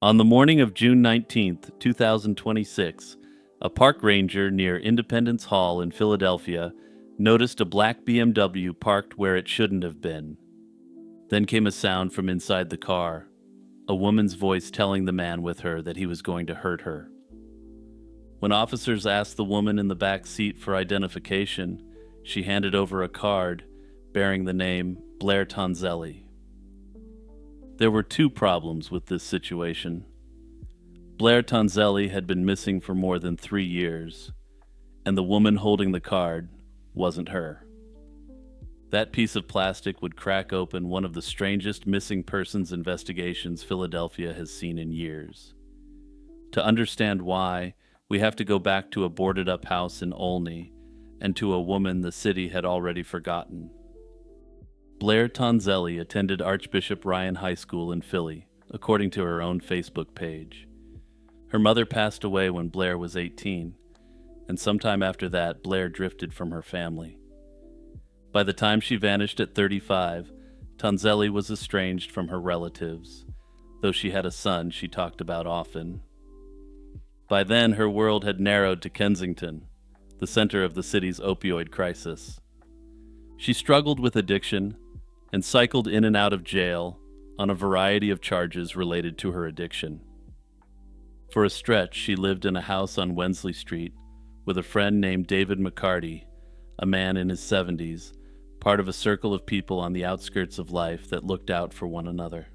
On the morning of June 19th, 2026, a park ranger near Independence Hall in Philadelphia noticed a black BMW parked where it shouldn't have been. Then came a sound from inside the car, a woman's voice telling the man with her that he was going to hurt her. When officers asked the woman in the back seat for identification, she handed over a card bearing the name Blair Tonzelli. There were two problems with this situation. Blair Tonzelli had been missing for more than 3 years, and the woman holding the card wasn't her. That piece of plastic would crack open one of the strangest missing persons investigations Philadelphia has seen in years. To understand why, we have to go back to a boarded-up house in Olney and to a woman the city had already forgotten. Blair Tonzelli attended Archbishop Ryan High School in Philly, according to her own Facebook page. Her mother passed away when Blair was 18, and sometime after that, Blair drifted from her family. By the time she vanished at 35, Tonzelli was estranged from her relatives, though she had a son she talked about often. By then, her world had narrowed to Kensington, the center of the city's opioid crisis. She struggled with addiction and cycled in and out of jail on a variety of charges related to her addiction. For a stretch, she lived in a house on Wensley Street with a friend named David McCarty, a man in his 70s, part of a circle of people on the outskirts of life that looked out for one another.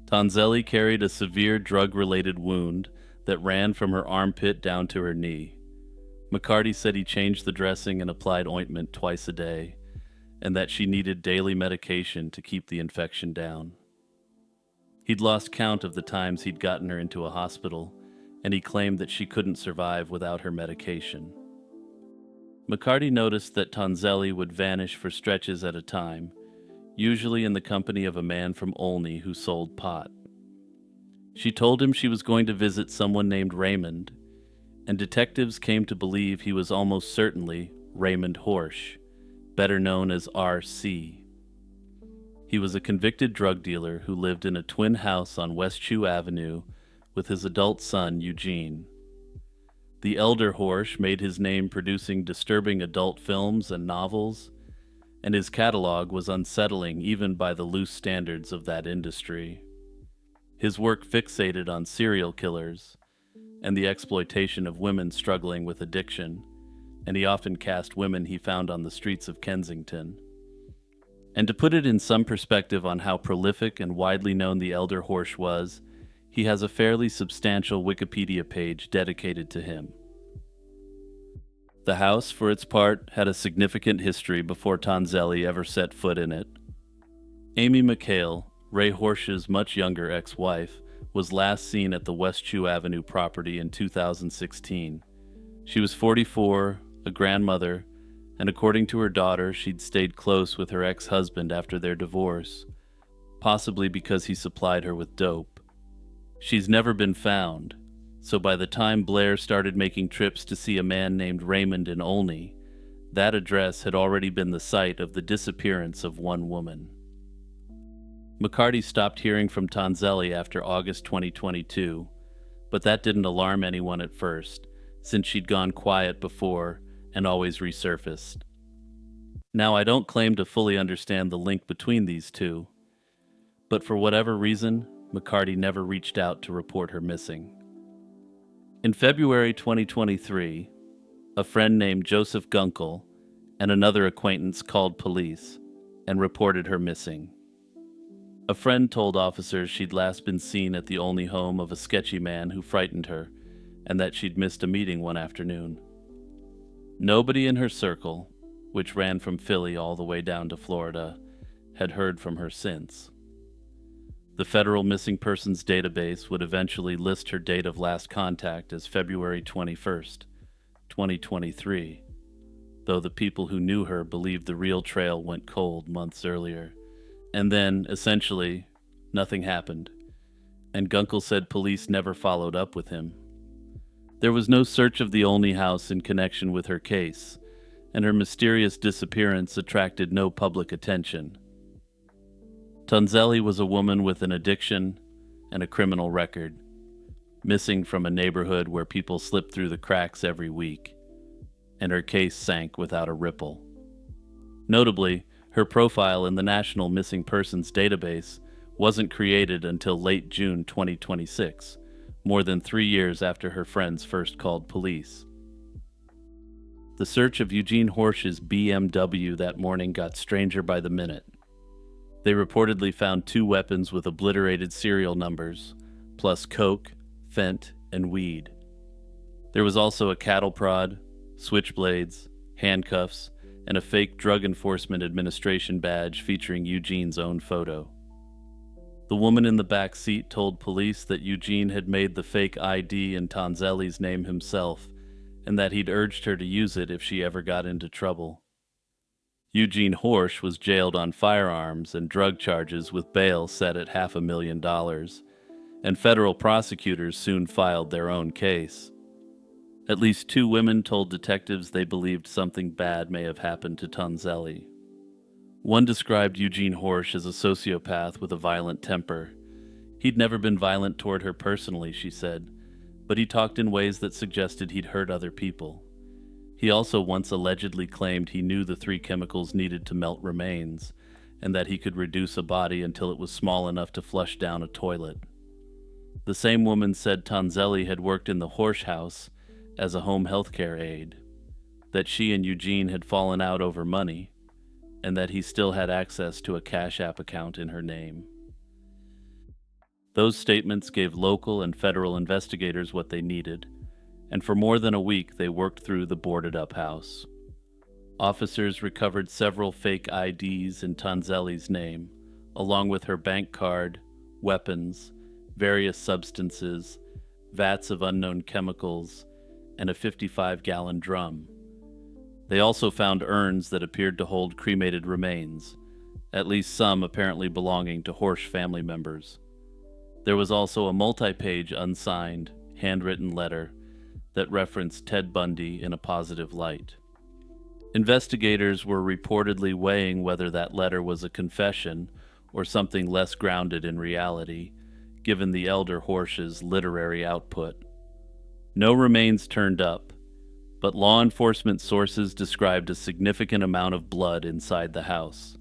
Tonzelli carried a severe drug-related wound that ran from her armpit down to her knee. McCarty said he changed the dressing and applied ointment twice a day, and that she needed daily medication to keep the infection down. He'd lost count of the times he'd gotten her into a hospital, and he claimed that she couldn't survive without her medication. McCarty noticed that Tonzelli would vanish for stretches at a time, usually in the company of a man from Olney who sold pot. She told him she was going to visit someone named Raymond, and detectives came to believe he was almost certainly Raymond Horsch, better known as R.C. He was a convicted drug dealer who lived in a twin house on West Chew Avenue with his adult son, Eugene. The elder Horsch made his name producing disturbing adult films and novels, and his catalog was unsettling even by the loose standards of that industry. His work fixated on serial killers and the exploitation of women struggling with addiction, and he often cast women he found on the streets of Kensington. And to put it in some perspective on how prolific and widely known the elder Horsch was, he has a fairly substantial Wikipedia page dedicated to him. The house, for its part, had a significant history before Tonzelli ever set foot in it. Amy McHale, Ray Horsch's much younger ex-wife, was last seen at the West Chew Avenue property in 2016. She was 44, a grandmother, and according to her daughter, she'd stayed close with her ex-husband after their divorce, possibly because he supplied her with dope. She's never been found, so by the time Blair started making trips to see a man named Raymond in Olney, that address had already been the site of the disappearance of one woman. McCarty stopped hearing from Tonzelli after August 2022, but that didn't alarm anyone at first, since she'd gone quiet before and always resurfaced. Now, I don't claim to fully understand the link between these two, but for whatever reason, McCarty never reached out to report her missing. In February 2023, a friend named Joseph Gunkel and another acquaintance called police and reported her missing. A friend told officers she'd last been seen at the only home of a sketchy man who frightened her, and that she'd missed a meeting one afternoon. Nobody in her circle, which ran from Philly all the way down to Florida, had heard from her since. The Federal Missing Persons Database would eventually list her date of last contact as February 21st, 2023, though the people who knew her believed the real trail went cold months earlier. And then, essentially, nothing happened, and Gunkel said police never followed up with him. There was no search of the Olney house in connection with her case, and her mysterious disappearance attracted no public attention. Tonzelli was a woman with an addiction, and a criminal record, missing from a neighborhood where people slip through the cracks every week, and her case sank without a ripple. Notably, her profile in the National Missing Persons Database wasn't created until late June 2026, more than 3 years after her friends first called police. The search of Eugene Horsch's BMW that morning got stranger by the minute. They reportedly found 2 weapons with obliterated serial numbers, plus coke, fent, and weed. There was also a cattle prod, switchblades, handcuffs, and a fake Drug Enforcement Administration badge featuring Eugene's own photo. The woman in the back seat told police that Eugene had made the fake ID in Tonzelli's name himself, and that he'd urged her to use it if she ever got into trouble. Eugene Horsch was jailed on firearms and drug charges with bail set at $500,000, and federal prosecutors soon filed their own case. At least 2 women told detectives they believed something bad may have happened to Tonzelli. One described Eugene Horsch as a sociopath with a violent temper. He'd never been violent toward her personally, she said, but he talked in ways that suggested he'd hurt other people. He also once allegedly claimed he knew the 3 chemicals needed to melt remains, and that he could reduce a body until it was small enough to flush down a toilet. The same woman said Tonzelli had worked in the Horsch house as a home healthcare aide, that she and Eugene had fallen out over money, and that he still had access to a Cash App account in her name. Those statements gave local and federal investigators what they needed, and for more than a week they worked through the boarded-up house. Officers recovered several fake IDs in Tonzelli's name, along with her bank card, weapons, various substances, vats of unknown chemicals, and a 55-gallon drum. They also found urns that appeared to hold cremated remains, at least some apparently belonging to Horsch family members. There was also a multi-page unsigned, handwritten letter that referenced Ted Bundy in a positive light. Investigators were reportedly weighing whether that letter was a confession or something less grounded in reality, given the elder Horsch's literary output. No remains turned up, but law enforcement sources described a significant amount of blood inside the house.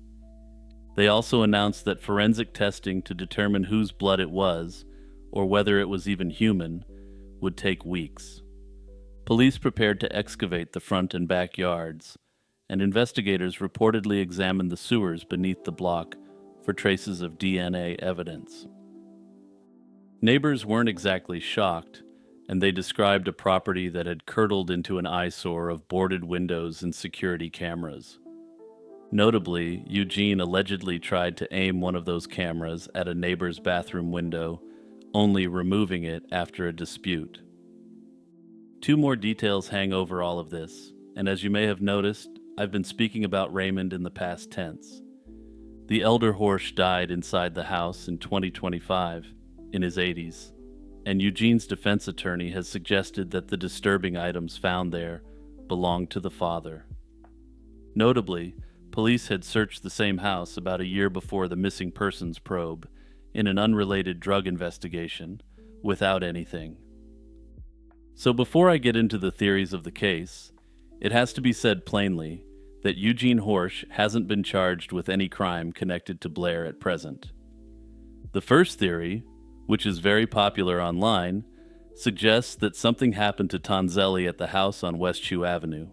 They also announced that forensic testing to determine whose blood it was, or whether it was even human, would take weeks. Police prepared to excavate the front and back yards, and investigators reportedly examined the sewers beneath the block for traces of DNA evidence. Neighbors weren't exactly shocked, and they described a property that had curdled into an eyesore of boarded windows and security cameras. Notably, Eugene allegedly tried to aim one of those cameras at a neighbor's bathroom window, only removing it after a dispute. 2 more details hang over all of this, and as you may have noticed, I've been speaking about Raymond in the past tense. The elder Horsch died inside the house in 2025, in his 80s, and Eugene's defense attorney has suggested that the disturbing items found there belonged to the father. Notably, police had searched the same house about a year before the missing persons probe, in an unrelated drug investigation, without anything. So before I get into the theories of the case, it has to be said plainly that Eugene Horsch hasn't been charged with any crime connected to Blair at present. The first theory, which is very popular online, suggests that something happened to Tonzelli at the house on West Shoe Avenue.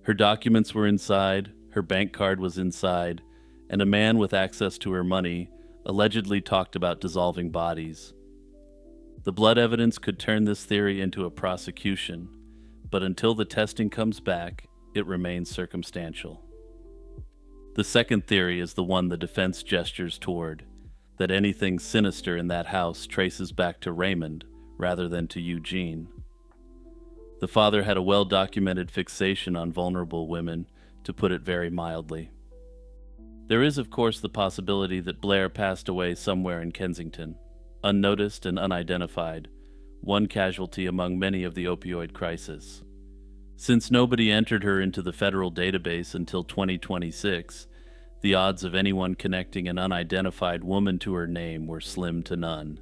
Her documents were inside, her bank card was inside, and a man with access to her money allegedly talked about dissolving bodies. The blood evidence could turn this theory into a prosecution, but until the testing comes back, it remains circumstantial. The second theory is the one the defense gestures toward, that anything sinister in that house traces back to Raymond rather than to Eugene. The father had a well-documented fixation on vulnerable women, to put it very mildly. There is, of course, the possibility that Blair passed away somewhere in Kensington, unnoticed and unidentified, one casualty among many of the opioid crisis. Since nobody entered her into the federal database until 2026, the odds of anyone connecting an unidentified woman to her name were slim to none.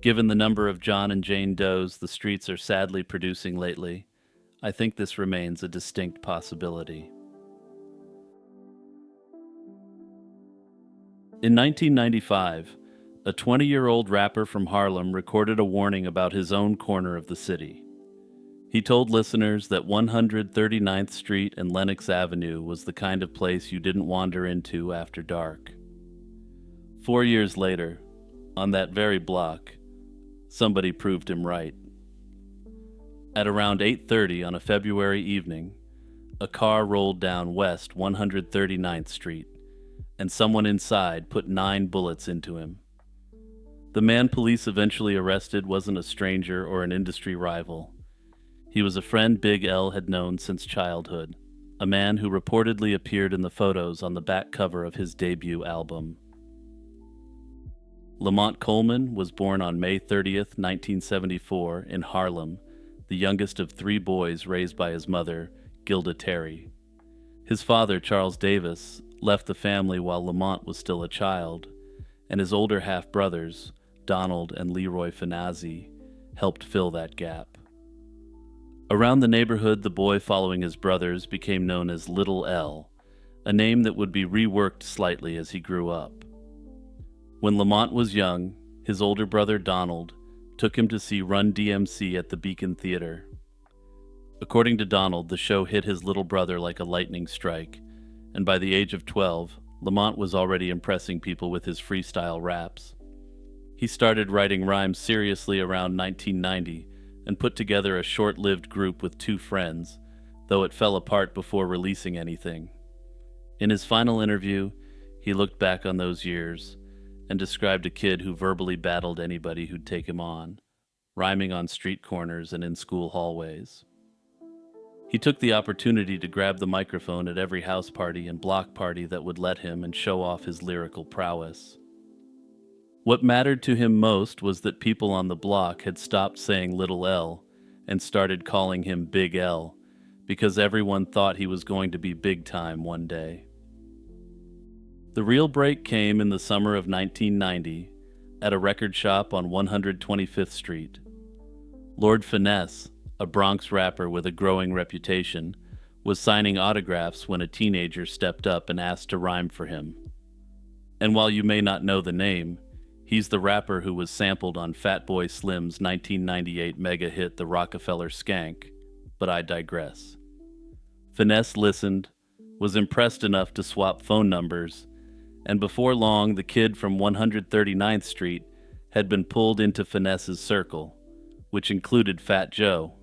Given the number of John and Jane Does the streets are sadly producing lately, I think this remains a distinct possibility. In 1995, a 20-year-old rapper from Harlem recorded a warning about his own corner of the city. He told listeners that 139th Street and Lenox Avenue was the kind of place you didn't wander into after dark. 4 years later, on that very block, somebody proved him right. At around 8:30 on a February evening, a car rolled down West 139th Street, and someone inside put 9 bullets into him. The man police eventually arrested wasn't a stranger or an industry rival. He was a friend Big L had known since childhood, a man who reportedly appeared in the photos on the back cover of his debut album. Lamont Coleman was born on May 30th, 1974, in Harlem, the youngest of 3 boys raised by his mother, Gilda Terry. His father, Charles Davis, left the family while Lamont was still a child, and his older half-brothers, Donald and Leroy Finazzi, helped fill that gap. Around the neighborhood, the boy following his brothers became known as Little L, a name that would be reworked slightly as he grew up. When Lamont was young, his older brother Donald took him to see Run DMC at the Beacon Theater. According to Donald, the show hit his little brother like a lightning strike, and by the age of 12, Lamont was already impressing people with his freestyle raps. He started writing rhymes seriously around 1990 and put together a short-lived group with 2 friends, though it fell apart before releasing anything. In his final interview, he looked back on those years and described a kid who verbally battled anybody who'd take him on, rhyming on street corners and in school hallways. He took the opportunity to grab the microphone at every house party and block party that would let him and show off his lyrical prowess. What mattered to him most was that people on the block had stopped saying Little L and started calling him Big L, because everyone thought he was going to be big time one day. The real break came in the summer of 1990 at a record shop on 125th Street. Lord Finesse, a Bronx rapper with a growing reputation, was signing autographs when a teenager stepped up and asked to rhyme for him. And while you may not know the name, he's the rapper who was sampled on Fatboy Slim's 1998 mega hit The Rockefeller Skank, but I digress. Finesse listened, was impressed enough to swap phone numbers, and before long the kid from 139th Street had been pulled into Finesse's circle, which included Fat Joe.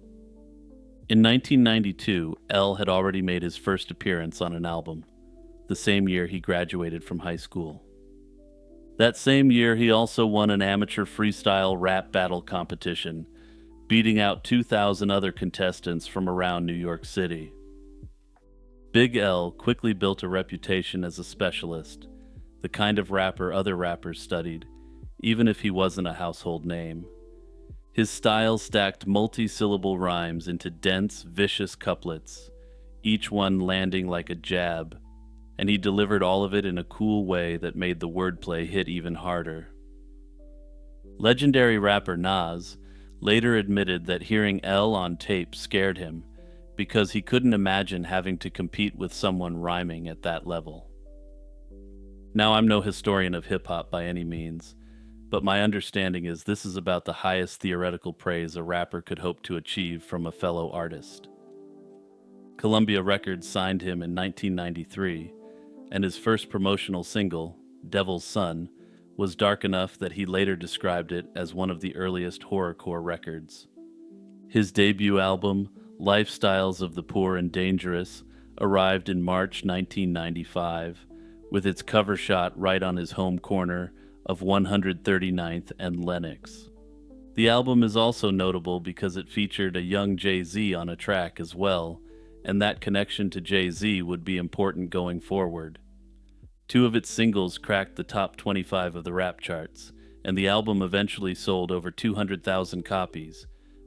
In 1992, L had already made his first appearance on an album, the same year he graduated from high school. That same year, he also won an amateur freestyle rap battle competition, beating out 2,000 other contestants from around New York City. Big L quickly built a reputation as a specialist, the kind of rapper other rappers studied, even if he wasn't a household name. His style stacked multi-syllable rhymes into dense, vicious couplets, each one landing like a jab, and he delivered all of it in a cool way that made the wordplay hit even harder. Legendary rapper Nas later admitted that hearing L on tape scared him because he couldn't imagine having to compete with someone rhyming at that level. Now, I'm no historian of hip-hop by any means, but my understanding is this is about the highest theoretical praise a rapper could hope to achieve from a fellow artist. Columbia Records signed him in 1993, and his first promotional single, Devil's Son, was dark enough that he later described it as one of the earliest horrorcore records. His debut album, Lifestyles of the Poor and Dangerous, arrived in March 1995, with its cover shot right on his home corner of 139th and Lenox. The album is also notable because it featured a young Jay-Z on a track as well, and that connection to Jay-Z would be important going forward. 2 of its singles cracked the top 25 of the rap charts, and the album eventually sold over 200,000 copies,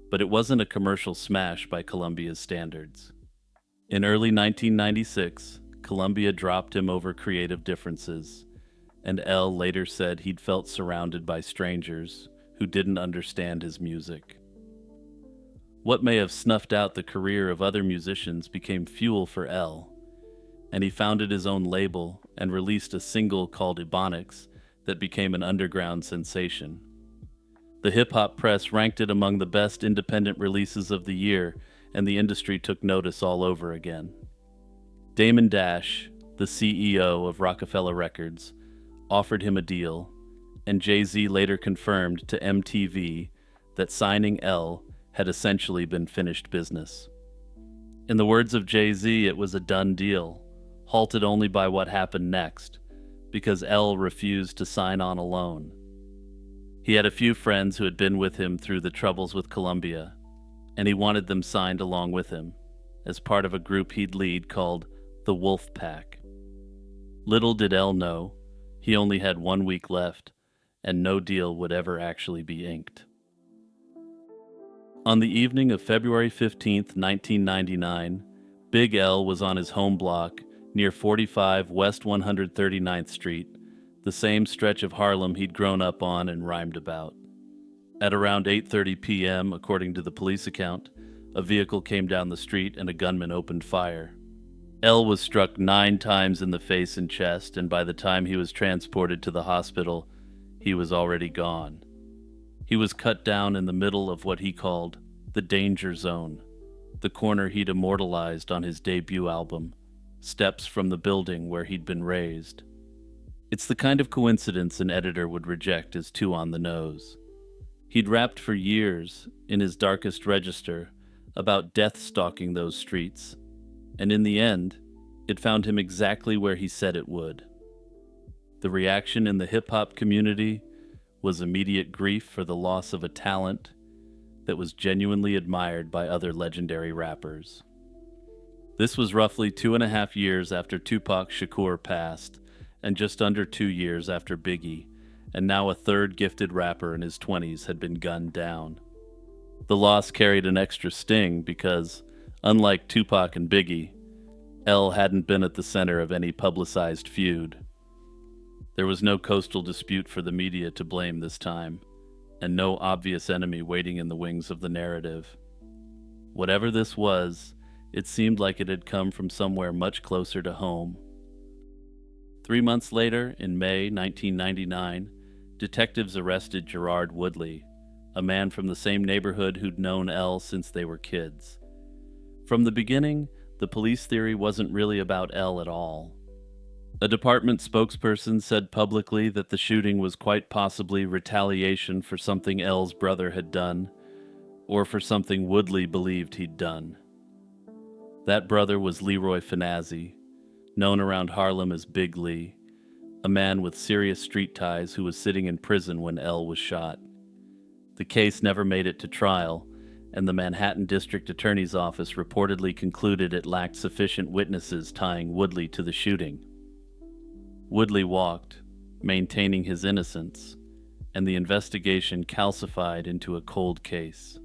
but it wasn't a commercial smash by Columbia's standards. In early 1996, Columbia dropped him over creative differences, and L later said he'd felt surrounded by strangers who didn't understand his music. What may have snuffed out the career of other musicians became fuel for L, and he founded his own label and released a single called Ebonics that became an underground sensation. The hip-hop press ranked it among the best independent releases of the year, and the industry took notice all over again. Damon Dash, the CEO of Rockefeller Records, offered him a deal, and Jay-Z later confirmed to MTV that signing L had essentially been finished business. In the words of Jay-Z, it was a done deal, halted only by what happened next, because L refused to sign on alone. He had a few friends who had been with him through the troubles with Columbia, and he wanted them signed along with him, as part of a group he'd lead called the Wolf Pack. Little did L know, he only had 1 week left, and no deal would ever actually be inked. On the evening of February 15th, 1999, Big L was on his home block near 45 West 139th Street, the same stretch of Harlem he'd grown up on and rhymed about. At around 8:30 p.m., according to the police account, a vehicle came down the street and a gunman opened fire. L was struck 9 times in the face and chest, and by the time he was transported to the hospital, he was already gone. He was cut down in the middle of what he called the danger zone, the corner he'd immortalized on his debut album, Steps from the Building Where He'd Been Raised. It's the kind of coincidence an editor would reject as too on the nose. He'd rapped for years, in his darkest register, about death stalking those streets, and in the end, it found him exactly where he said it would. The reaction in the hip-hop community was immediate grief for the loss of a talent that was genuinely admired by other legendary rappers. This was roughly 2.5 years after Tupac Shakur passed, and just under 2 years after Biggie, and now a third gifted rapper in his 20s had been gunned down. The loss carried an extra sting because, unlike Tupac and Biggie, L hadn't been at the center of any publicized feud. There was no coastal dispute for the media to blame this time, and no obvious enemy waiting in the wings of the narrative. Whatever this was, it seemed like it had come from somewhere much closer to home. 3 months later, in May 1999, detectives arrested Gerard Woodley, a man from the same neighborhood who'd known L since they were kids. From the beginning, the police theory wasn't really about L at all. A department spokesperson said publicly that the shooting was quite possibly retaliation for something L's brother had done, or for something Woodley believed he'd done. That brother was Leroy Finazzi, known around Harlem as Big Lee, a man with serious street ties who was sitting in prison when L was shot. The case never made it to trial, and the Manhattan District Attorney's Office reportedly concluded it lacked sufficient witnesses tying Woodley to the shooting. Woodley walked, maintaining his innocence, and the investigation calcified into a cold case.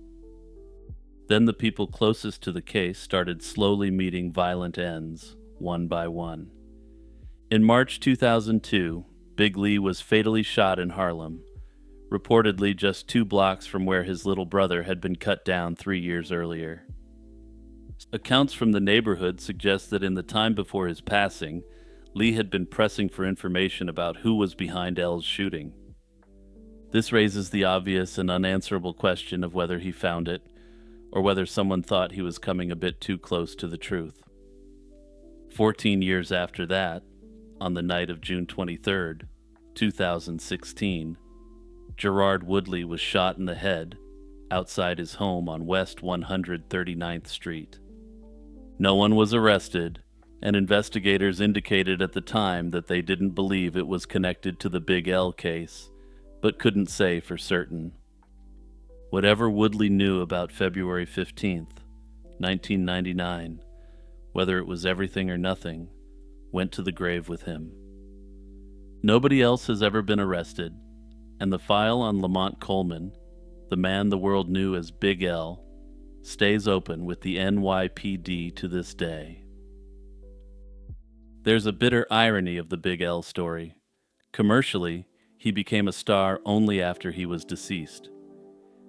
Then the people closest to the case started slowly meeting violent ends, one by one. In March 2002, Big Lee was fatally shot in Harlem, reportedly just 2 blocks from where his little brother had been cut down 3 years earlier. Accounts from the neighborhood suggest that in the time before his passing, Lee had been pressing for information about who was behind L's shooting. This raises the obvious and unanswerable question of whether he found it, or whether someone thought he was coming a bit too close to the truth. 14 years after that, on the night of June 23, 2016, Gerard Woodley was shot in the head outside his home on West 139th Street. No one was arrested, and investigators indicated at the time that they didn't believe it was connected to the Big L case, but couldn't say for certain. Whatever Woodley knew about February 15th, 1999, whether it was everything or nothing, went to the grave with him. Nobody else has ever been arrested, and the file on Lamont Coleman, the man the world knew as Big L, stays open with the NYPD to this day. There's a bitter irony of the Big L story. Commercially, he became a star only after he was deceased.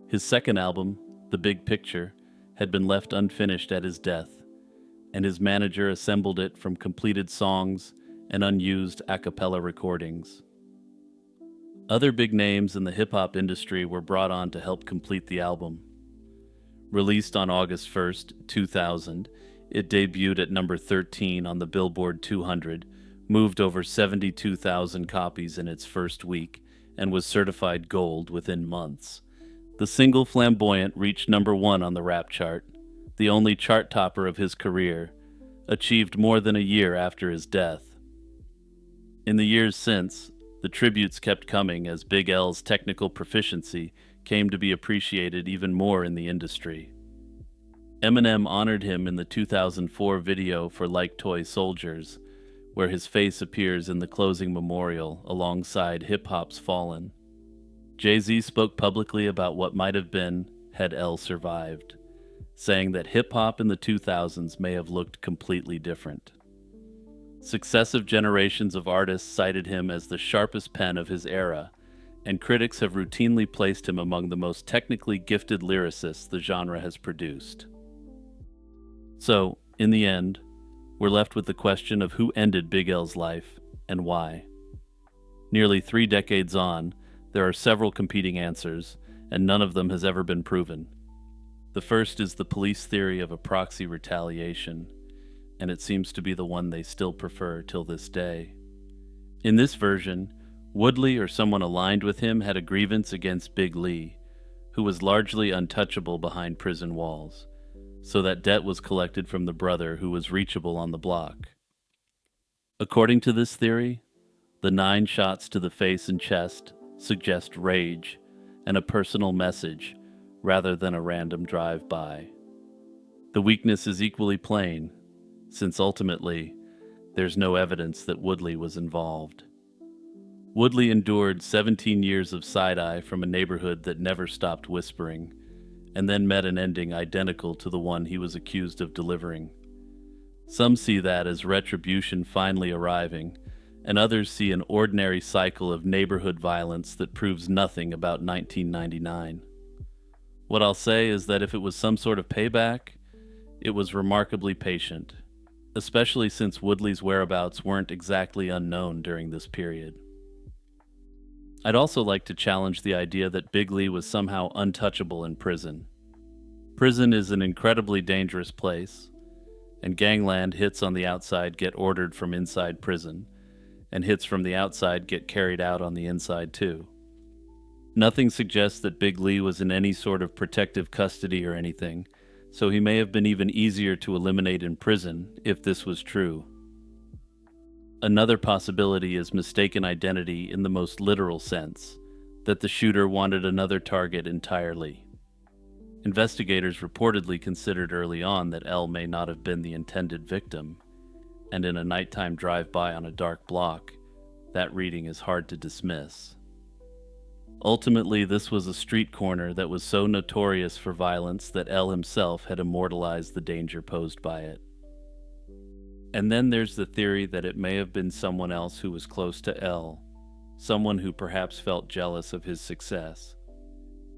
His second album, The Big Picture, had been left unfinished at his death, and his manager assembled it from completed songs and unused a cappella recordings. Other big names in the hip-hop industry were brought on to help complete the album. Released on August 1st, 2000, it debuted at number 13 on the Billboard 200, moved over 72,000 copies in its first week, and was certified gold within months. The single Flamboyant reached number 1 on the rap chart, the only chart topper of his career, achieved more than a year after his death. In the years since, the tributes kept coming as Big L's technical proficiency came to be appreciated even more in the industry. Eminem honored him in the 2004 video for Like Toy Soldiers, where his face appears in the closing memorial alongside hip-hop's Fallen. Jay-Z spoke publicly about what might have been had L survived, saying that hip-hop in the 2000s may have looked completely different. Successive generations of artists cited him as the sharpest pen of his era, and critics have routinely placed him among the most technically gifted lyricists the genre has produced. So, in the end, we're left with the question of who ended Big L's life and why. Nearly 3 decades on, there are several competing answers, and none of them has ever been proven. The first is the police theory of a proxy retaliation, and it seems to be the one they still prefer till this day. In this version, Woodley or someone aligned with him had a grievance against Big Lee, who was largely untouchable behind prison walls, so that debt was collected from the brother who was reachable on the block. According to this theory, the 9 shots to the face and chest suggest rage and a personal message rather than a random drive-by. The weakness is equally plain, since ultimately, there's no evidence that Woodley was involved. Woodley endured 17 years of side-eye from a neighborhood that never stopped whispering, and then met an ending identical to the one he was accused of delivering. Some see that as retribution finally arriving, and others see an ordinary cycle of neighborhood violence that proves nothing about 1999. What I'll say is that if it was some sort of payback, it was remarkably patient, especially since Woodley's whereabouts weren't exactly unknown during this period. I'd also like to challenge the idea that Big Lee was somehow untouchable in prison. Prison is an incredibly dangerous place, and gangland hits on the outside get ordered from inside prison, and hits from the outside get carried out on the inside too. Nothing suggests that Big Lee was in any sort of protective custody or anything, so he may have been even easier to eliminate in prison if this was true. Another possibility is mistaken identity in the most literal sense, that the shooter wanted another target entirely. Investigators reportedly considered early on that L may not have been the intended victim, and in a nighttime drive-by on a dark block, that reading is hard to dismiss. Ultimately, this was a street corner that was so notorious for violence that L himself had immortalized the danger posed by it. And then there's the theory that it may have been someone else who was close to L, someone who perhaps felt jealous of his success.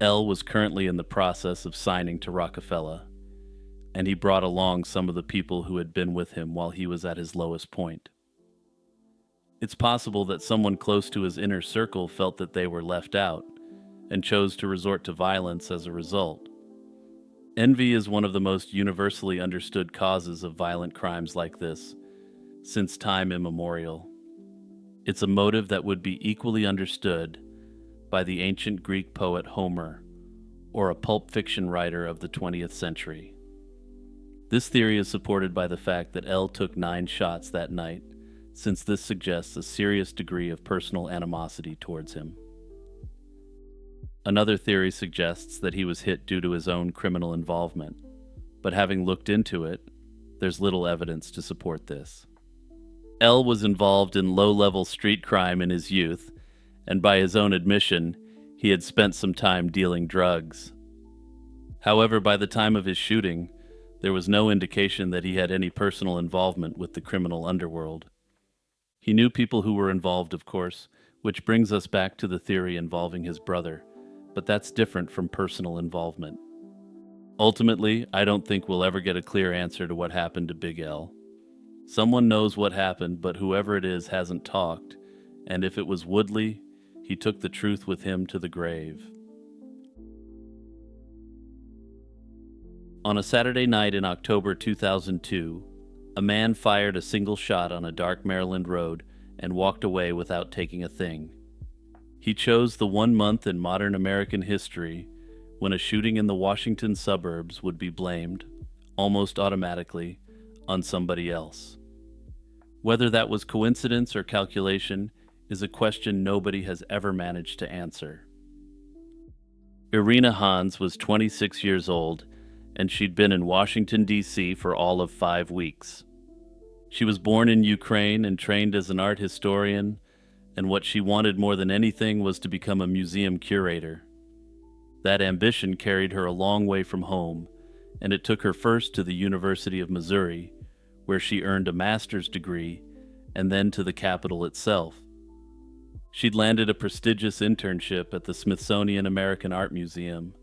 L was currently in the process of signing to Rockefeller, and he brought along some of the people who had been with him while he was at his lowest point. It's possible that someone close to his inner circle felt that they were left out, and chose to resort to violence as a result. Envy is one of the most universally understood causes of violent crimes like this, since time immemorial. It's a motive that would be equally understood by the ancient Greek poet Homer, or a pulp fiction writer of the 20th century. This theory is supported by the fact that L took 9 shots that night, since this suggests a serious degree of personal animosity towards him. Another theory suggests that he was hit due to his own criminal involvement, but having looked into it, there's little evidence to support this. L was involved in low-level street crime in his youth, and by his own admission, he had spent some time dealing drugs. However, by the time of his shooting, there was no indication that he had any personal involvement with the criminal underworld. He knew people who were involved, of course, which brings us back to the theory involving his brother, but that's different from personal involvement. Ultimately, I don't think we'll ever get a clear answer to what happened to Big L. Someone knows what happened, but whoever it is hasn't talked, and if it was Woodley, he took the truth with him to the grave. On a Saturday night in October 2002, a man fired a single shot on a dark Maryland road and walked away without taking a thing. He chose the 1 month in modern American history when a shooting in the Washington suburbs would be blamed, almost automatically, on somebody else. Whether that was coincidence or calculation is a question nobody has ever managed to answer. Irina Hans was 26 years old, and she'd been in Washington, D.C. for all of 5 weeks. She was born in Ukraine and trained as an art historian, and what she wanted more than anything was to become a museum curator. That ambition carried her a long way from home, and it took her first to the University of Missouri, where she earned a master's degree, and then to the Capitol itself. She'd landed a prestigious internship at the Smithsonian American Art Museum,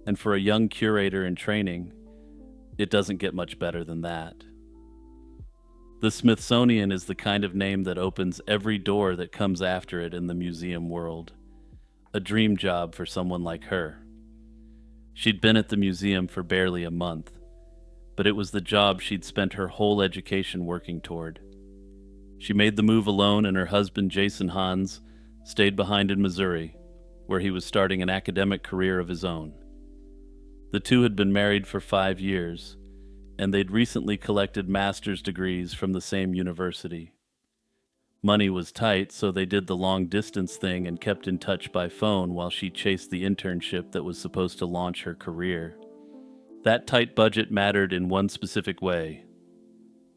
and for a young curator in training, it doesn't get much better than that. The Smithsonian is the kind of name that opens every door that comes after it in the museum world. A dream job for someone like her. She'd been at the museum for barely a month, but it was the job she'd spent her whole education working toward. She made the move alone, and her husband, Jason Hans, stayed behind in Missouri, where he was starting an academic career of his own. The two had been married for 5 years, and they'd recently collected master's degrees from the same university. Money was tight, so they did the long-distance thing and kept in touch by phone while she chased the internship that was supposed to launch her career. That tight budget mattered in one specific way.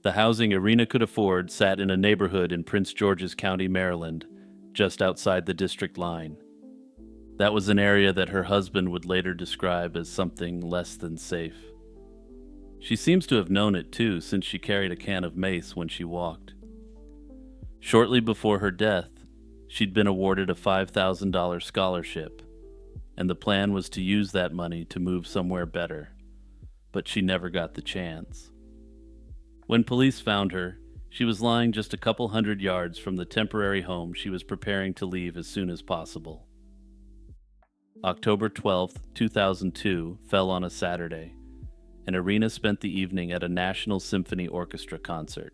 The housing Irina could afford sat in a neighborhood in Prince George's County, Maryland, just outside the district line. That was an area that her husband would later describe as something less than safe. She seems to have known it too, since she carried a can of mace when she walked. Shortly before her death, she'd been awarded a $5,000 scholarship, and the plan was to use that money to move somewhere better, but she never got the chance. When police found her, she was lying just a couple hundred yards from the temporary home she was preparing to leave as soon as possible. October 12, 2002 fell on a Saturday, and Irina spent the evening at a National Symphony Orchestra concert.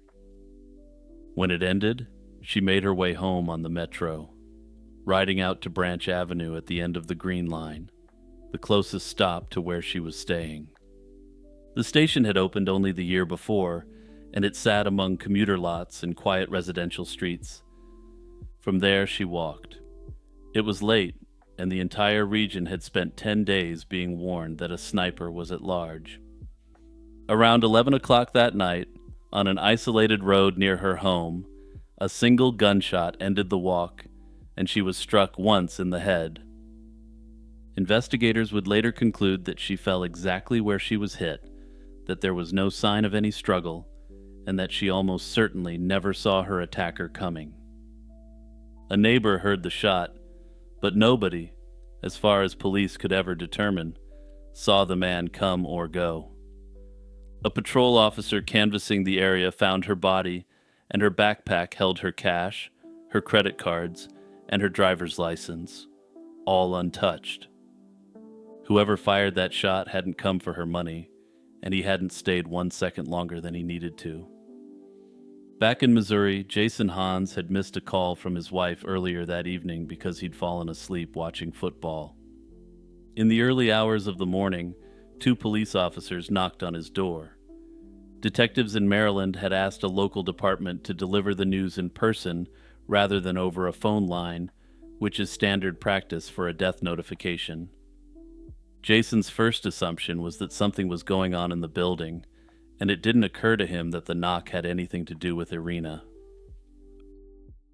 When it ended, she made her way home on the metro, riding out to Branch Avenue at the end of the Green Line, the closest stop to where she was staying. The station had opened only the year before, and it sat among commuter lots and quiet residential streets. From there she walked. It was late, and the entire region had spent 10 days being warned that a sniper was at large. Around 11 o'clock that night, on an isolated road near her home, a single gunshot ended the walk, and she was struck once in the head. Investigators would later conclude that she fell exactly where she was hit, that there was no sign of any struggle, and that she almost certainly never saw her attacker coming. A neighbor heard the shot, but nobody, as far as police could ever determine, saw the man come or go. A patrol officer canvassing the area found her body, and her backpack held her cash, her credit cards, and her driver's license, all untouched. Whoever fired that shot hadn't come for her money, and he hadn't stayed 1 second longer than he needed to. Back in Missouri, Jason Hans had missed a call from his wife earlier that evening because he'd fallen asleep watching football. In the early hours of the morning, 2 police officers knocked on his door. Detectives in Maryland had asked a local department to deliver the news in person rather than over a phone line, which is standard practice for a death notification. Jason's first assumption was that something was going on in the building, and it didn't occur to him that the knock had anything to do with Irina.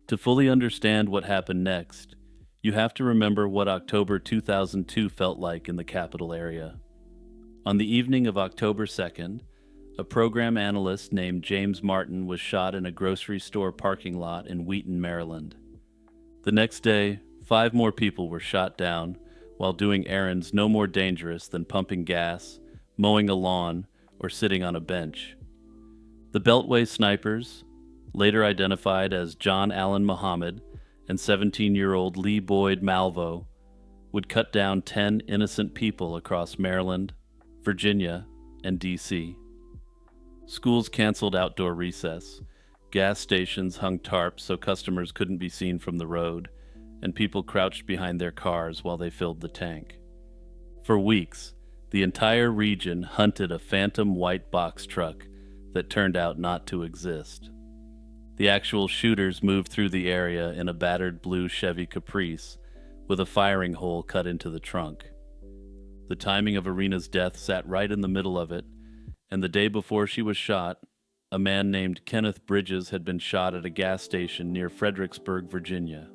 To fully understand what happened next, you have to remember what October 2002 felt like in the Capitol area. On the evening of October 2nd, a program analyst named James Martin was shot in a grocery store parking lot in Wheaton, Maryland. The next day, 5 more people were shot down, while doing errands no more dangerous than pumping gas, mowing a lawn, or sitting on a bench. The Beltway snipers, later identified as John Allen Muhammad and 17-year-old Lee Boyd Malvo, would cut down 10 innocent people across Maryland, Virginia, and D.C. Schools canceled outdoor recess. Gas stations hung tarps so customers couldn't be seen from the road, and people crouched behind their cars while they filled the tank. For weeks, the entire region hunted a phantom white box truck that turned out not to exist. The actual shooters moved through the area in a battered blue Chevy Caprice with a firing hole cut into the trunk. The timing of Irina's death sat right in the middle of it, and the day before she was shot, a man named Kenneth Bridges had been shot at a gas station near Fredericksburg, Virginia.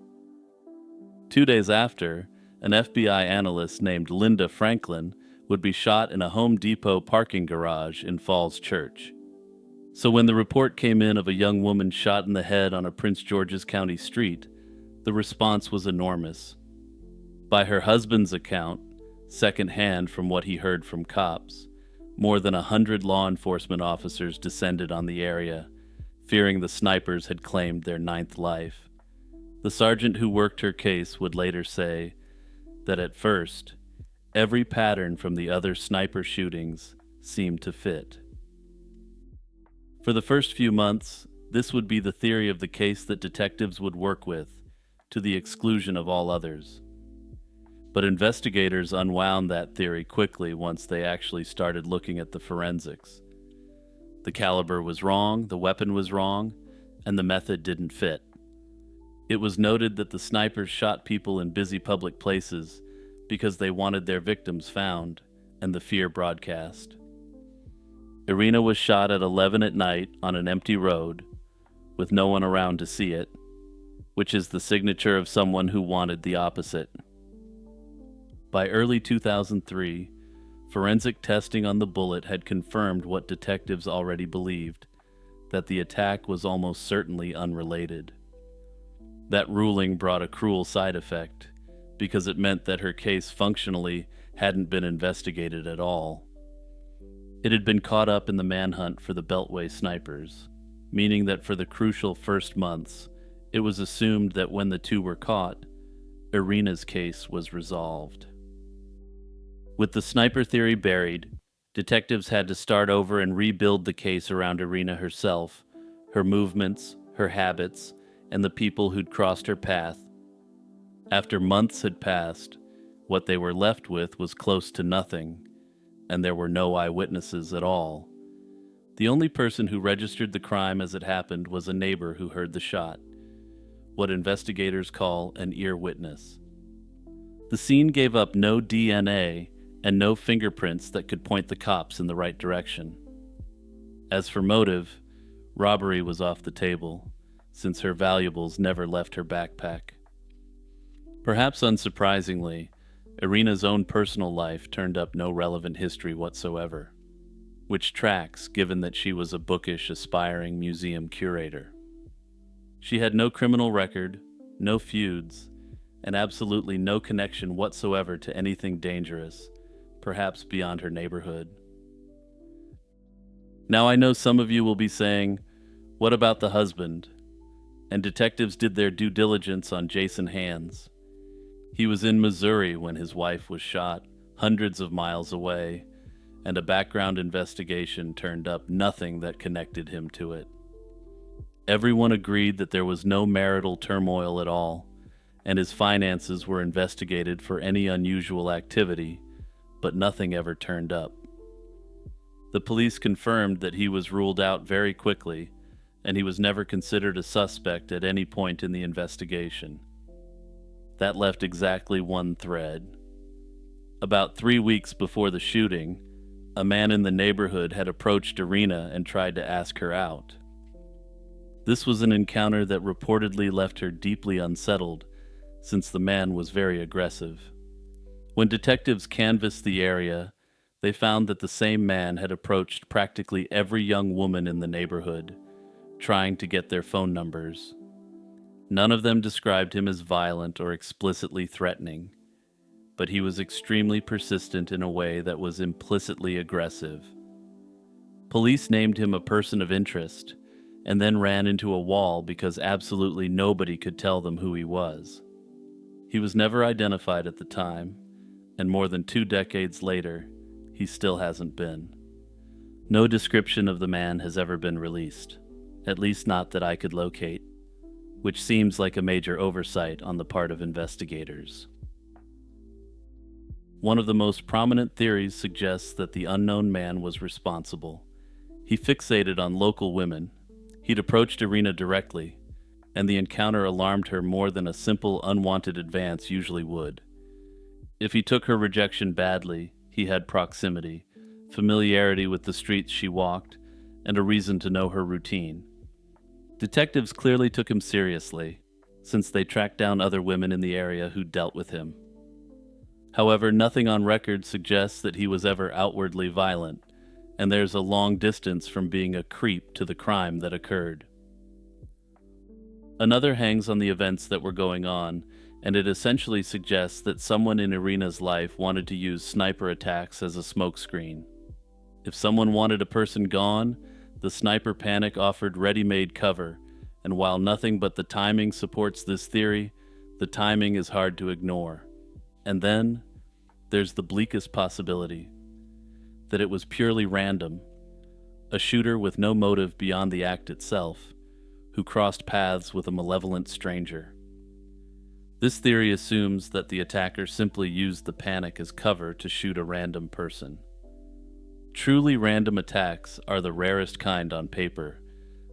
2 days after, an FBI analyst named Linda Franklin would be shot in a Home Depot parking garage in Falls Church. So when the report came in of a young woman shot in the head on a Prince George's County street, the response was enormous. By her husband's account, secondhand from what he heard from cops, more than 100 law enforcement officers descended on the area, fearing the snipers had claimed their 9th life. The sergeant who worked her case would later say that at first, every pattern from the other sniper shootings seemed to fit. For the first few months, this would be the theory of the case that detectives would work with, to the exclusion of all others. But investigators unwound that theory quickly once they actually started looking at the forensics. The caliber was wrong, the weapon was wrong, and the method didn't fit. It was noted that the snipers shot people in busy public places because they wanted their victims found, and the fear broadcast. Irina was shot at 11 at night on an empty road, with no one around to see it, which is the signature of someone who wanted the opposite. By early 2003, forensic testing on the bullet had confirmed what detectives already believed, that the attack was almost certainly unrelated. That ruling brought a cruel side effect, because it meant that her case functionally hadn't been investigated at all. It had been caught up in the manhunt for the Beltway snipers, meaning that for the crucial first months, it was assumed that when the two were caught, Irina's case was resolved. With the sniper theory buried, detectives had to start over and rebuild the case around Irina herself, her movements, her habits, and the people who'd crossed her path. After months had passed, what they were left with was close to nothing, and there were no eyewitnesses at all. The only person who registered the crime as it happened was a neighbor who heard the shot, what investigators call an ear witness. The scene gave up no DNA and no fingerprints that could point the cops in the right direction. As for motive, robbery was off the table, since her valuables never left her backpack. Perhaps unsurprisingly, Irina's own personal life turned up no relevant history whatsoever, which tracks given that she was a bookish, aspiring museum curator. She had no criminal record, no feuds, and absolutely no connection whatsoever to anything dangerous, perhaps beyond her neighborhood. Now I know some of you will be saying, what about the husband? And detectives did their due diligence on Jason Hands. He was in Missouri when his wife was shot, hundreds of miles away, and a background investigation turned up nothing that connected him to it. Everyone agreed that there was no marital turmoil at all, and his finances were investigated for any unusual activity, but nothing ever turned up. The police confirmed that he was ruled out very quickly, and he was never considered a suspect at any point in the investigation. That left exactly one thread. About 3 weeks before the shooting, a man in the neighborhood had approached Irina and tried to ask her out. This was an encounter that reportedly left her deeply unsettled, since the man was very aggressive. When detectives canvassed the area, they found that the same man had approached practically every young woman in the neighborhood, trying to get their phone numbers. None of them described him as violent or explicitly threatening. but he was extremely persistent in a way that was implicitly aggressive. Police named him a person of interest, and then ran into a wall because absolutely nobody could tell them who he was. He was never identified at the time, and more than 2 decades later, he still hasn't been. No description of the man has ever been released, at least not that I could locate, which seems like a major oversight on the part of investigators. One of the most prominent theories suggests that the unknown man was responsible. He fixated on local women. He'd approached Irina directly, and the encounter alarmed her more than a simple unwanted advance usually would. If he took her rejection badly, he had proximity, familiarity with the streets she walked, and a reason to know her routine. Detectives clearly took him seriously, since they tracked down other women in the area who dealt with him. However, nothing on record suggests that he was ever outwardly violent, and there's a long distance from being a creep to the crime that occurred. Another hangs on the events that were going on, and it essentially suggests that someone in Irina's life wanted to use sniper attacks as a smokescreen. If someone wanted a person gone, the sniper panic offered ready-made cover, and while nothing but the timing supports this theory, the timing is hard to ignore. And then, there's the bleakest possibility, that it was purely random, a shooter with no motive beyond the act itself, who crossed paths with a malevolent stranger. This theory assumes that the attacker simply used the panic as cover to shoot a random person. Truly random attacks are the rarest kind on paper,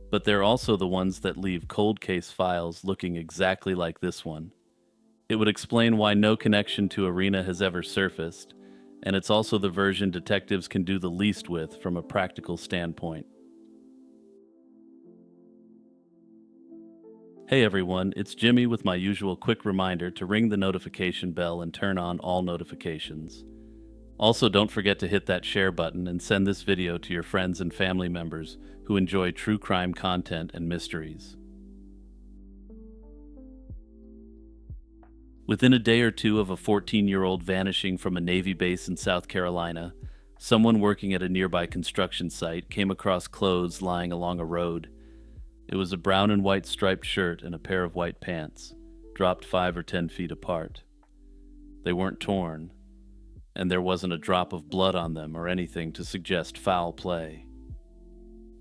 but they're also the ones that leave cold case files looking exactly like this one. It would explain why no connection to Irina has ever surfaced, and it's also the version detectives can do the least with from a practical standpoint. Hey everyone, it's Jimmy with my usual quick reminder to ring the notification bell and turn on all notifications. Also, don't forget to hit that share button and send this video to your friends and family members who enjoy true crime content and mysteries. Within a day or two of a 14-year-old vanishing from a Navy base in South Carolina, someone working at a nearby construction site came across clothes lying along a road. It was a brown and white striped shirt and a pair of white pants, dropped 5 or 10 feet apart. They weren't torn, and there wasn't a drop of blood on them or anything to suggest foul play.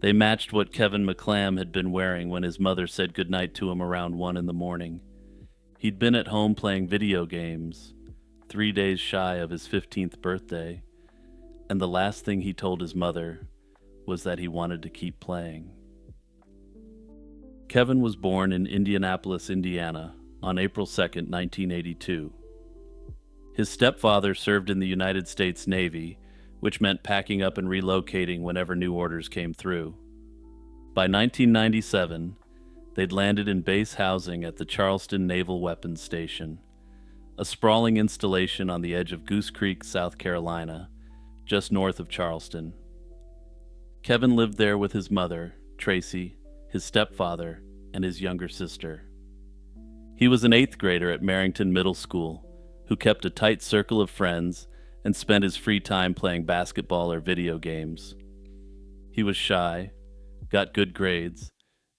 They matched what Kevin McClam had been wearing when his mother said goodnight to him around 1 in the morning. He'd been at home playing video games, 3 days shy of his 15th birthday, and the last thing he told his mother was that he wanted to keep playing. Kevin was born in Indianapolis, Indiana, on April 2, 1982. His stepfather served in the United States Navy, which meant packing up and relocating whenever new orders came through. By 1997, they'd landed in base housing at the Charleston Naval Weapons Station, a sprawling installation on the edge of Goose Creek, South Carolina, just north of Charleston. Kevin lived there with his mother, Tracy, his stepfather, and his younger sister. He was an 8th grader at Marrington Middle School, who kept a tight circle of friends and spent his free time playing basketball or video games. He was shy, got good grades,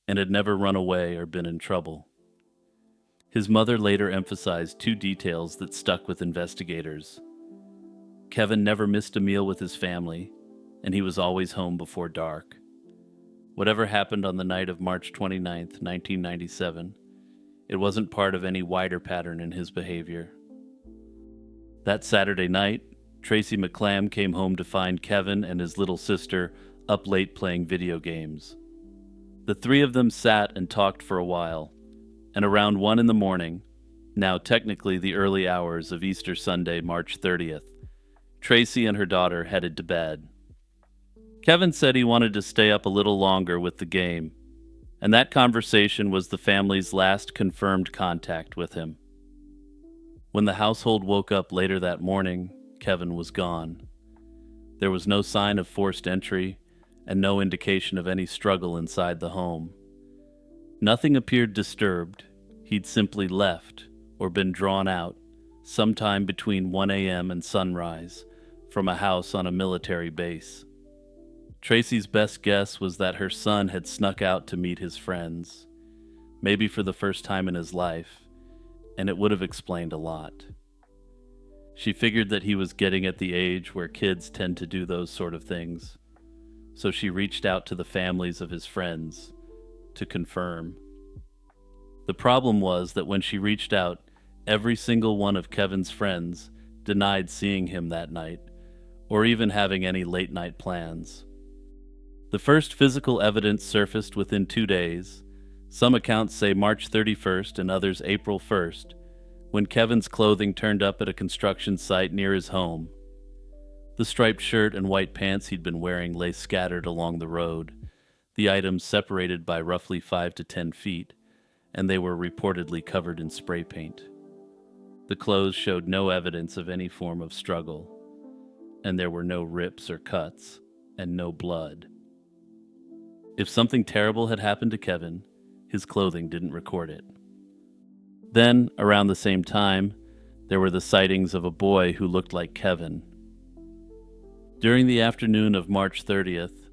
and had never run away or been in trouble. His mother later emphasized 2 details that stuck with investigators. Kevin never missed a meal with his family, and he was always home before dark. Whatever happened on the night of March 29, 1997, it wasn't part of any wider pattern in his behavior. That Saturday night, Tracy McClam came home to find Kevin and his little sister up late playing video games. The 3 of them sat and talked for a while, and around 1 in the morning, now technically the early hours of Easter Sunday, March 30th, Tracy and her daughter headed to bed. Kevin said he wanted to stay up a little longer with the game, and that conversation was the family's last confirmed contact with him. When the household woke up later that morning, Kevin was gone. There was no sign of forced entry, and no indication of any struggle inside the home. Nothing appeared disturbed. He'd simply left, or been drawn out, sometime between 1 a.m. and sunrise, from a house on a military base. Tracy's best guess was that her son had snuck out to meet his friends, maybe for the first time in his life, and it would have explained a lot. She figured that he was getting at the age where kids tend to do those sort of things, so she reached out to the families of his friends to confirm. The problem was that when she reached out, every single one of Kevin's friends denied seeing him that night, or even having any late-night plans. The first physical evidence surfaced within 2 days. Some accounts say March 31st and others April 1st, when Kevin's clothing turned up at a construction site near his home. The striped shirt and white pants he'd been wearing lay scattered along the road, the items separated by roughly 5 to 10 feet, and they were reportedly covered in spray paint. The clothes showed no evidence of any form of struggle, and there were no rips or cuts, and no blood. If something terrible had happened to Kevin, his clothing didn't record it. Then, around the same time, there were the sightings of a boy who looked like Kevin. During the afternoon of March 30th,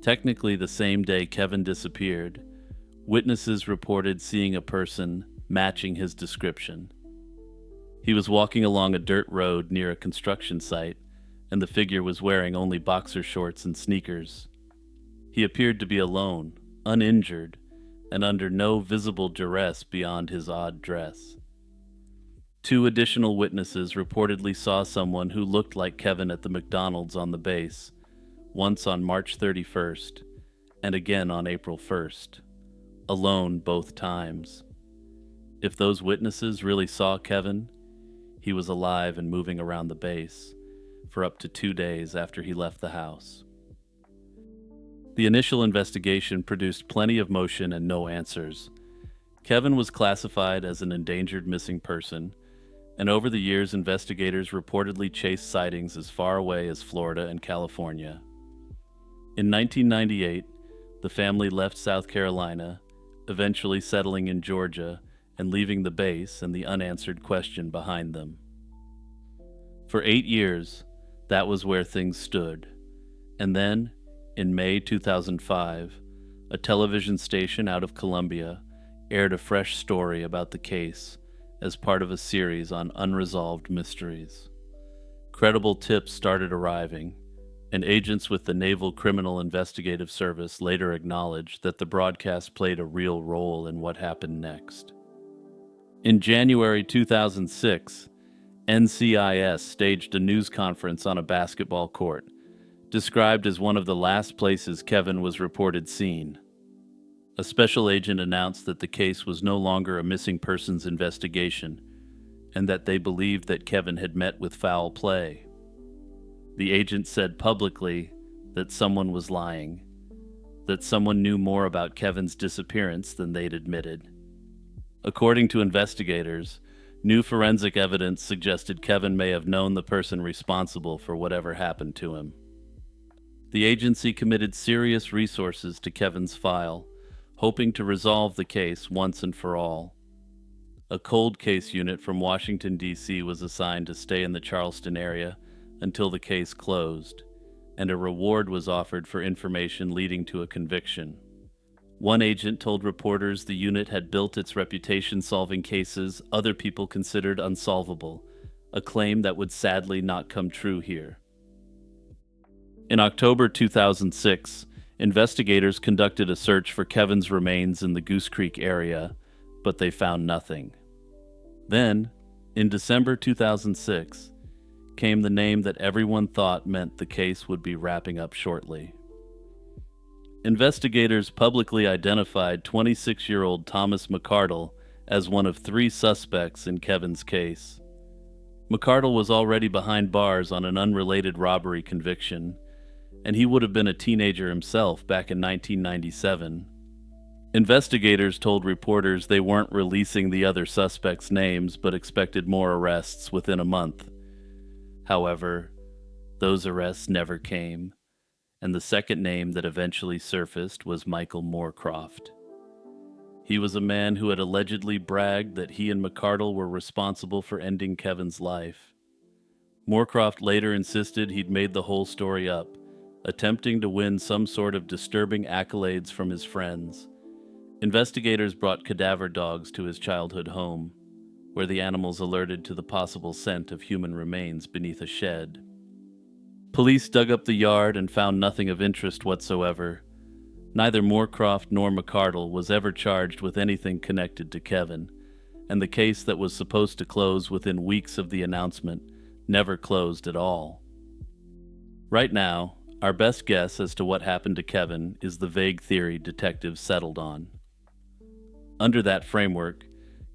technically the same day Kevin disappeared, witnesses reported seeing a person matching his description. He was walking along a dirt road near a construction site, and the figure was wearing only boxer shorts and sneakers. He appeared to be alone, uninjured, and under no visible duress beyond his odd dress. 2 additional witnesses reportedly saw someone who looked like Kevin at the McDonald's on the base, once on March 31st, and again on April 1st, alone both times. If those witnesses really saw Kevin, he was alive and moving around the base for up to 2 days after he left the house. The initial investigation produced plenty of motion and no answers. Kevin was classified as an endangered missing person, and over the years investigators reportedly chased sightings as far away as Florida and California. In 1998, the family left South Carolina, eventually settling in Georgia and leaving the base and the unanswered question behind them. For 8 years, that was where things stood. And then, in May 2005, a television station out of Colombia aired a fresh story about the case as part of a series on unresolved mysteries. Credible tips started arriving, and agents with the Naval Criminal Investigative Service later acknowledged that the broadcast played a real role in what happened next. In January 2006, NCIS staged a news conference on a basketball court, described as one of the last places Kevin was reported seen. A special agent announced that the case was no longer a missing persons investigation, and that they believed that Kevin had met with foul play. The agent said publicly that someone was lying, that someone knew more about Kevin's disappearance than they'd admitted. According to investigators, new forensic evidence suggested Kevin may have known the person responsible for whatever happened to him. The agency committed serious resources to Kevin's file, hoping to resolve the case once and for all. A cold case unit from Washington, D.C. was assigned to stay in the Charleston area until the case closed, and a reward was offered for information leading to a conviction. One agent told reporters the unit had built its reputation solving cases other people considered unsolvable, a claim that would sadly not come true here. In October 2006, investigators conducted a search for Kevin's remains in the Goose Creek area, but they found nothing. Then, in December 2006, came the name that everyone thought meant the case would be wrapping up shortly. Investigators publicly identified 26-year-old Thomas McCardle as one of 3 suspects in Kevin's case. McCardle was already behind bars on an unrelated robbery conviction, and he would have been a teenager himself back in 1997. Investigators told reporters they weren't releasing the other suspects' names but expected more arrests within a month. However, those arrests never came, and the second name that eventually surfaced was Michael Moorcroft. He was a man who had allegedly bragged that he and McCardle were responsible for ending Kevin's life. Moorcroft later insisted he'd made the whole story up, attempting to win some sort of disturbing accolades from his friends. Investigators brought cadaver dogs to his childhood home, where the animals alerted to the possible scent of human remains beneath a shed. Police dug up the yard and found nothing of interest whatsoever. Neither Moorcroft nor McCardle was ever charged with anything connected to Kevin, and the case that was supposed to close within weeks of the announcement never closed at all. Right now, our best guess as to what happened to Kevin is the vague theory detectives settled on. Under that framework,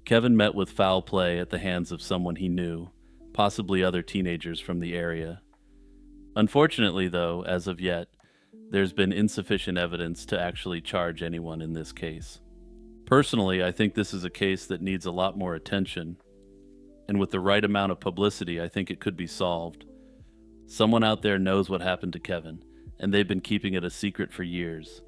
Kevin met with foul play at the hands of someone he knew, possibly other teenagers from the area. Unfortunately, though, as of yet, there's been insufficient evidence to actually charge anyone in this case. Personally, I think this is a case that needs a lot more attention, and with the right amount of publicity, I think it could be solved. Someone out there knows what happened to Kevin, and they've been keeping it a secret for years.